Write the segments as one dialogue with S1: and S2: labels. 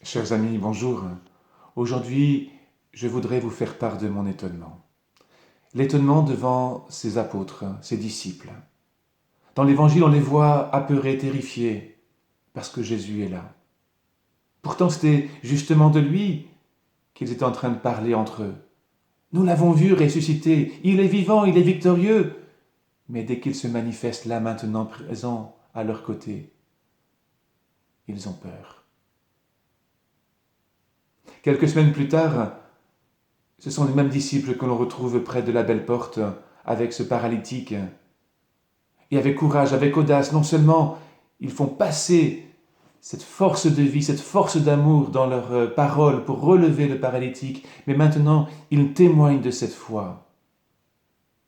S1: Chers amis, bonjour. Aujourd'hui, je voudrais vous faire part de mon étonnement. L'étonnement devant ces apôtres, ces disciples. Dans l'Évangile, on les voit apeurés, terrifiés, parce que Jésus est là. Pourtant, c'était justement de lui qu'ils étaient en train de parler entre eux. Nous l'avons vu ressusciter, il est vivant, il est victorieux. Mais dès qu'il se manifeste là, maintenant présent, à leur côté, ils ont peur. Quelques semaines plus tard, ce sont les mêmes disciples que l'on retrouve près de la belle porte avec ce paralytique. Et avec courage, avec audace, non seulement ils font passer cette force de vie, cette force d'amour dans leurs paroles pour relever le paralytique, mais maintenant ils témoignent de cette foi,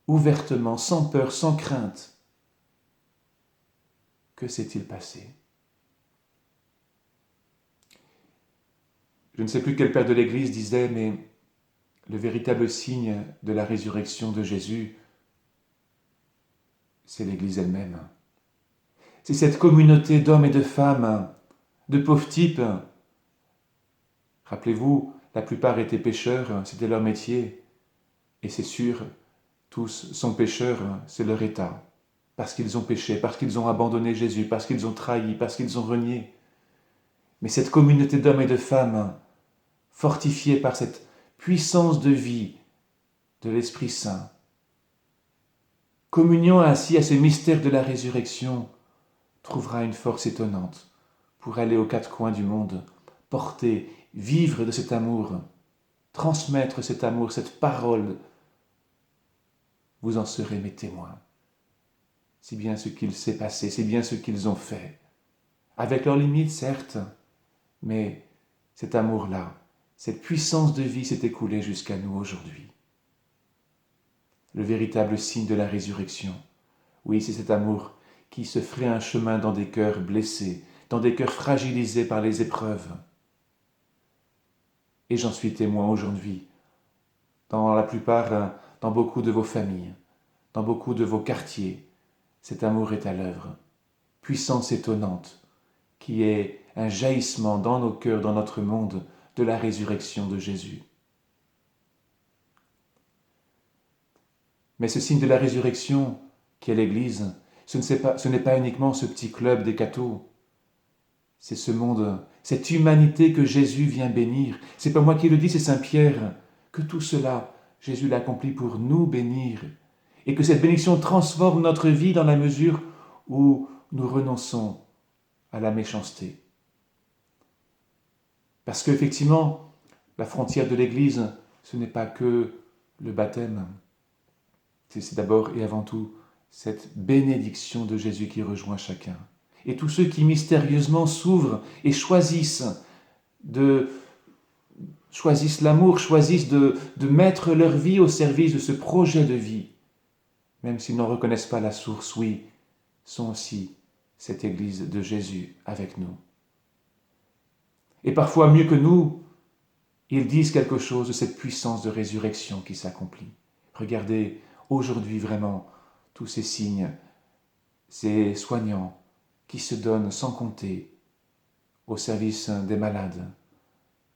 S1: ouvertement, sans peur, sans crainte. Que s'est-il passé? Je ne sais plus quel père de l'Église disait, mais le véritable signe de la résurrection de Jésus, c'est l'Église elle-même. C'est cette communauté d'hommes et de femmes, de pauvres types. Rappelez-vous, la plupart étaient pécheurs, c'était leur métier. Et c'est sûr, tous sont pécheurs, c'est leur état. Parce qu'ils ont péché, parce qu'ils ont abandonné Jésus, parce qu'ils ont trahi, parce qu'ils ont renié. Mais cette communauté d'hommes et de femmes, fortifiée par cette puissance de vie de l'Esprit Saint, communion ainsi à ce mystère de la résurrection, trouvera une force étonnante pour aller aux quatre coins du monde, porter, vivre de cet amour, transmettre cet amour, cette parole. Vous en serez mes témoins. C'est bien ce qu'il s'est passé, c'est bien ce qu'ils ont fait. Avec leurs limites, certes, mais cet amour-là, cette puissance de vie s'est écoulée jusqu'à nous aujourd'hui. Le véritable signe de la résurrection, oui, c'est cet amour qui se ferait un chemin dans des cœurs blessés, dans des cœurs fragilisés par les épreuves. Et j'en suis témoin aujourd'hui, dans beaucoup de vos familles, dans beaucoup de vos quartiers, cet amour est à l'œuvre. Puissance étonnante, qui est un jaillissement dans nos cœurs, dans notre monde, de la résurrection de Jésus. Mais ce signe de la résurrection, qui est l'Église, ce n'est pas uniquement ce petit club des cathos. C'est ce monde, cette humanité que Jésus vient bénir. C'est pas moi qui le dis, c'est Saint Pierre. Que tout cela, Jésus l'accomplit pour nous bénir. Et que cette bénédiction transforme notre vie dans la mesure où nous renonçons à la méchanceté. Parce qu'effectivement, la frontière de l'Église, ce n'est pas que le baptême. C'est d'abord et avant tout cette bénédiction de Jésus qui rejoint chacun. Et tous ceux qui mystérieusement s'ouvrent et choisissent l'amour, choisissent de mettre leur vie au service de ce projet de vie, même s'ils n'en reconnaissent pas la source, oui, sont aussi cette Église de Jésus avec nous. Et parfois, mieux que nous, ils disent quelque chose de cette puissance de résurrection qui s'accomplit. Regardez aujourd'hui vraiment tous ces signes, ces soignants qui se donnent sans compter au service des malades,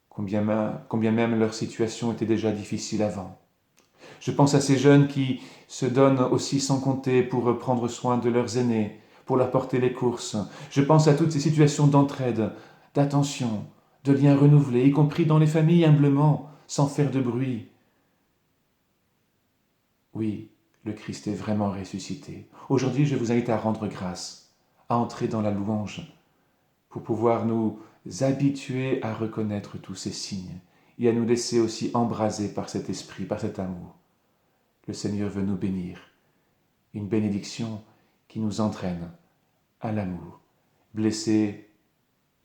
S1: combien même leur situation était déjà difficile avant. Je pense à ces jeunes qui se donnent aussi sans compter pour prendre soin de leurs aînés, pour leur porter les courses. Je pense à toutes ces situations d'entraide, d'attention, de liens renouvelés, y compris dans les familles humblement, sans faire de bruit. Oui, le Christ est vraiment ressuscité. Aujourd'hui, je vous invite à rendre grâce, à entrer dans la louange, pour pouvoir nous habituer à reconnaître tous ces signes et à nous laisser aussi embraser par cet esprit, par cet amour. Le Seigneur veut nous bénir, une bénédiction qui nous entraîne à l'amour. Blessé,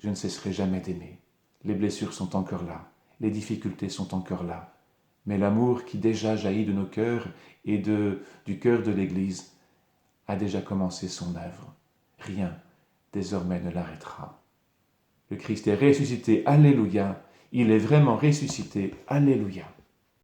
S1: je ne cesserai jamais d'aimer. Les blessures sont encore là, les difficultés sont encore là, mais l'amour qui déjà jaillit de nos cœurs et du cœur de l'Église a déjà commencé son œuvre. Rien, désormais, ne l'arrêtera. Le Christ est ressuscité, alléluia. Il est vraiment ressuscité, alléluia.